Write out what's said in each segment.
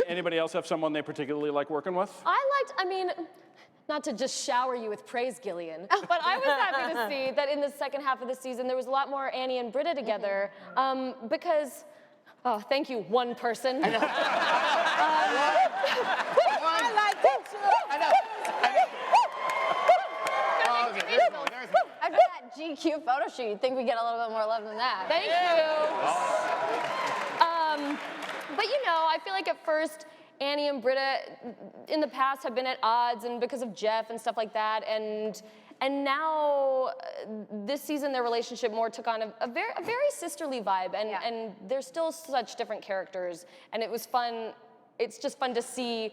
Anybody else have someone they particularly like working with? I mean, not to just shower you with praise, Gillian, but I was happy to see that in the second half of the season there was a lot more Annie and Britta together because, oh, thank you, one person. I like it too. I know. Oh, okay, there's one. After that GQ photo shoot, you'd think we get a little bit more love than that. Thank you. But you know, I feel like at first, Annie and Britta in the past have been at odds and because of Jeff and stuff like that. And now this season their relationship more took on a very sisterly vibe and they're still such different characters. And it was fun. It's just fun to see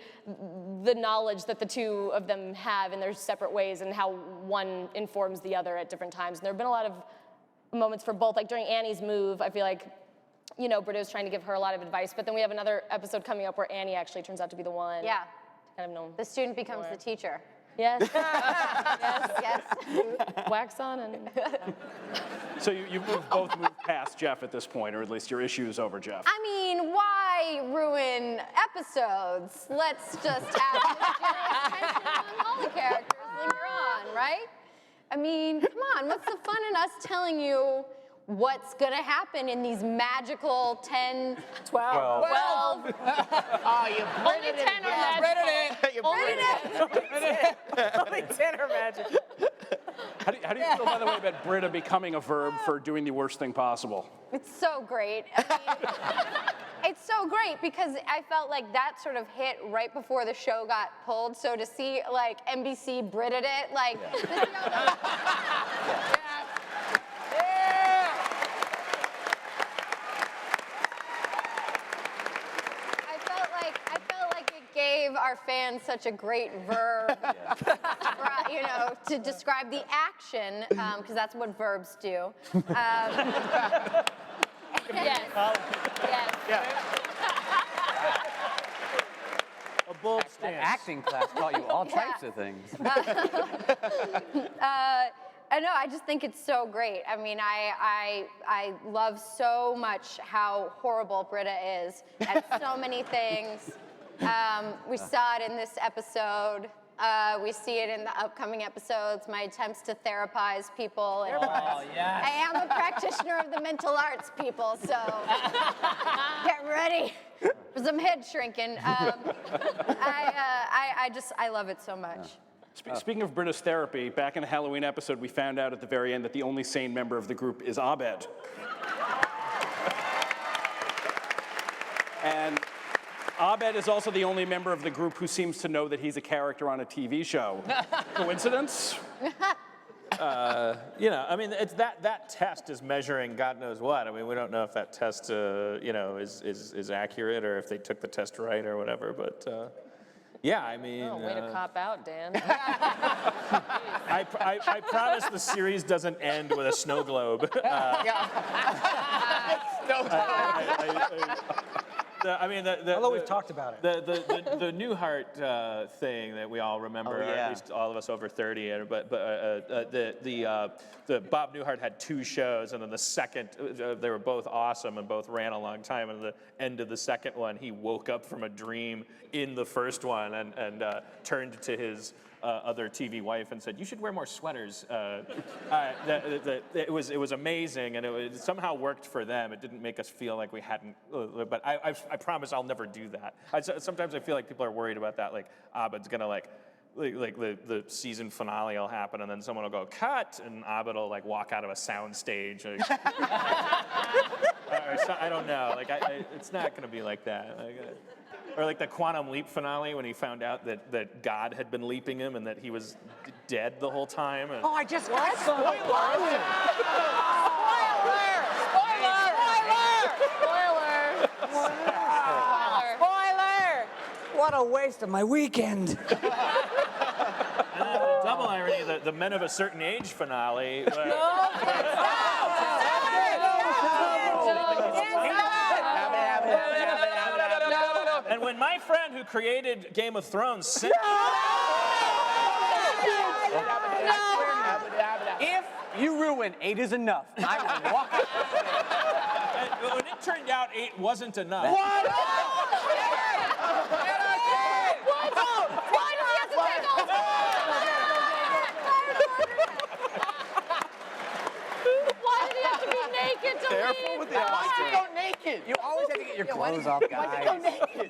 the knowledge that the two of them have in their separate ways and how one informs the other at different times. And there have been a lot of moments for both. Like during Annie's move, I feel like, you know, Britta was trying to give her a lot of advice, but then we have another episode coming up where Annie actually turns out to be the one. Yeah. Kind of know. The student becomes the teacher. Yes. Yes. Wax on and. So you've both moved past Jeff at this point, or at least your issues over Jeff. I mean, why ruin episodes? Let's just have tension on all the characters linger on, right? I mean, come on, what's the fun in us telling you what's gonna happen in these magical 10, 12. Oh, you Only 10 are magical. Only 10 are magic. How do you feel, by the way, about Britta becoming a verb for doing the worst thing possible? It's so great. I mean, it's so great because I felt like that sort of hit right before the show got pulled. So to see like NBC Britted it, like, I felt like it gave our fans such a great verb, for, you know, to describe the action, because that's what verbs do. Yes. A bold stance. Acting class taught you all types of things. I know, I just think it's so great. I mean, I love so much how horrible Britta is at so many things. We saw it in this episode. We see it in the upcoming episodes, my attempts to therapize people. And I am a practitioner of the mental arts, people, so get ready for some head shrinking. I love it so much. Speaking of Britta's therapy, back in the Halloween episode, we found out at the very end that the only sane member of the group is Abed. And Abed is also the only member of the group who seems to know that he's a character on a TV show. Coincidence? You know, I mean, it's that test is measuring God knows what. I mean, we don't know if that test, you know, is accurate or if they took the test right or whatever. But yeah, I mean. Oh, way to cop out, Dan. I promise the series doesn't end with a snow globe. I mean, although we've talked about it. The Newhart thing that we all remember, or at least all of us over 30. But the Bob Newhart had 2 shows, and then the second, they were both awesome and both ran a long time. And at the end of the second one, he woke up from a dream in the first one and turned to his other TV wife and said, "You should wear more sweaters." It was amazing, and it somehow worked for them. It didn't make us feel like we hadn't. But I promise I'll never do that. Sometimes I feel like people are worried about that. Like Abed's gonna like the season finale will happen, and then someone will go cut, and Abed will like walk out of a sound stage. Like, I don't know. Like it's not gonna be like that. Or like the Quantum Leap finale when he found out that God had been leaping him and that he was dead the whole time. And I just got Spoiler! What a waste of my weekend. And then the double irony, the Men of a Certain Age finale. And when my friend who created Game of Thrones said, If you ruin 8 is enough, I will walk out. when it turned out 8 wasn't enough. What? Why does he have to take all Why did he have to be naked to Careful leave? with the Why'd you eyes. go naked? You always have to get your why clothes did- off, Why'd you go guys. naked?